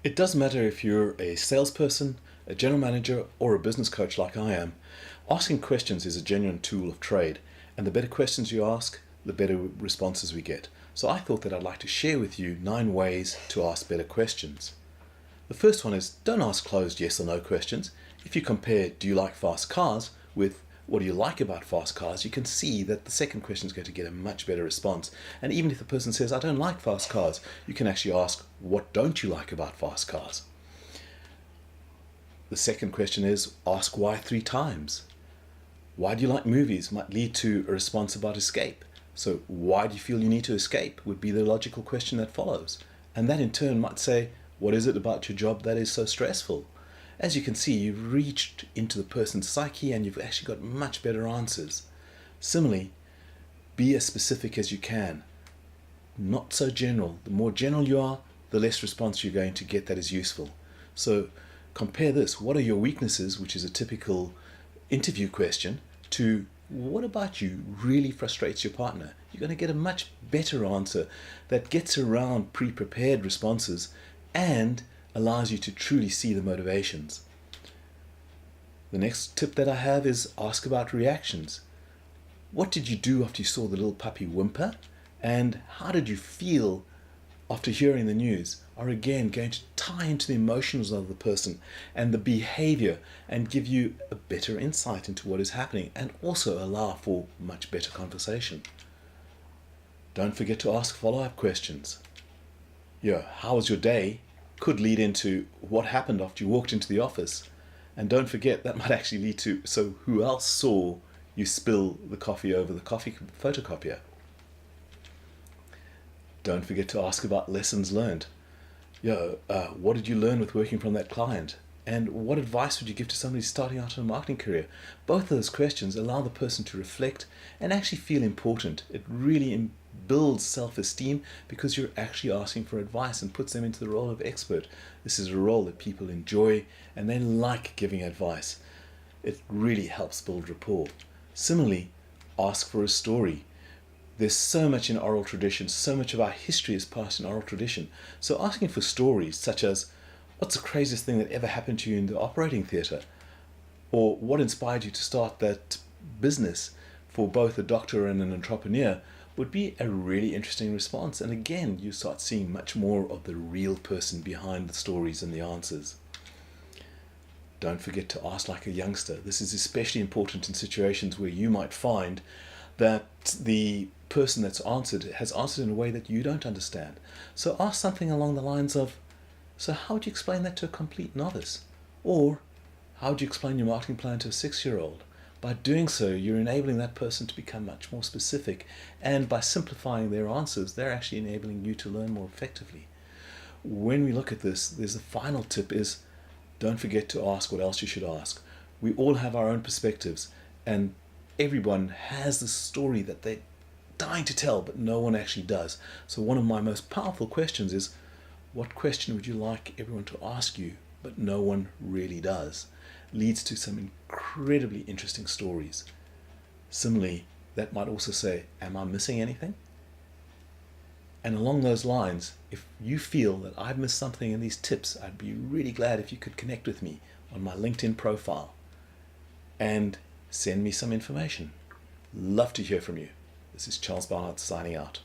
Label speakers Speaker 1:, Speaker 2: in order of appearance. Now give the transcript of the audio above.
Speaker 1: It doesn't matter if you're a salesperson, a general manager, or a business coach like I am. Asking questions is a genuine tool of trade, and the better questions you ask, the better responses we get. So I thought that I'd like to share with you 9 ways to ask better questions. The first one is don't ask closed yes or no questions. If you compare do you like fast cars with what do you like about fast cars, you can see that the second question is going to get a much better response. And even if the person says, I don't like fast cars, you can actually ask, what don't you like about fast cars? The second question is ask why 3 times. Why do you like movies might lead to a response about escape. So why do you feel you need to escape would be the logical question that follows. And that in turn might say, what is it about your job that is so stressful? As you can see, you've reached into the person's psyche and you've actually got much better answers. Similarly, be as specific as you can. Not so general. The more general you are, the less response you're going to get that is useful. So compare this. What are your weaknesses, which is a typical interview question, to what about you really frustrates your partner? You're going to get a much better answer that gets around pre-prepared responses and allows you to truly see the motivations. The next tip that I have is ask about reactions. What did you do after you saw the little puppy whimper? And how did you feel after hearing the news? Are again going to tie into the emotions of the person and the behavior and give you a better insight into what is happening and also allow for much better conversation. Don't forget to ask follow-up questions. How was your day? Could lead into what happened after you walked into the office. And don't forget, that might actually lead to, so who else saw you spill the coffee over the coffee photocopier? Don't forget to ask about lessons learned. What did you learn with working from that client? And what advice would you give to somebody starting out in a marketing career? Both of those questions allow the person to reflect and actually feel important. It really builds self-esteem because you're actually asking for advice and puts them into the role of expert. This is a role that people enjoy and they like giving advice. It really helps build rapport. Similarly, ask for a story. There's so much in oral tradition, so much of our history is passed in oral tradition. So asking for stories such as, what's the craziest thing that ever happened to you in the operating theatre? Or what inspired you to start that business for both a doctor and an entrepreneur would be a really interesting response. And again, you start seeing much more of the real person behind the stories and the answers. Don't forget to ask like a youngster. This is especially important in situations where you might find that the person that's answered has answered in a way that you don't understand. So ask something along the lines of, so how would you explain that to a complete novice? Or how would you explain your marketing plan to a 6-year-old? By doing so, you're enabling that person to become much more specific, and by simplifying their answers, they're actually enabling you to learn more effectively. When we look at this, there's a final tip is, don't forget to ask what else you should ask. We all have our own perspectives, and everyone has the story that they're dying to tell, but no one actually does. So one of my most powerful questions is, what question would you like everyone to ask you, but no one really does? Leads to some incredibly interesting stories. Similarly, that might also say, am I missing anything? And along those lines, if you feel that I've missed something in these tips, I'd be really glad if you could connect with me on my LinkedIn profile and send me some information. Love to hear from you. This is Charles Barnard signing out.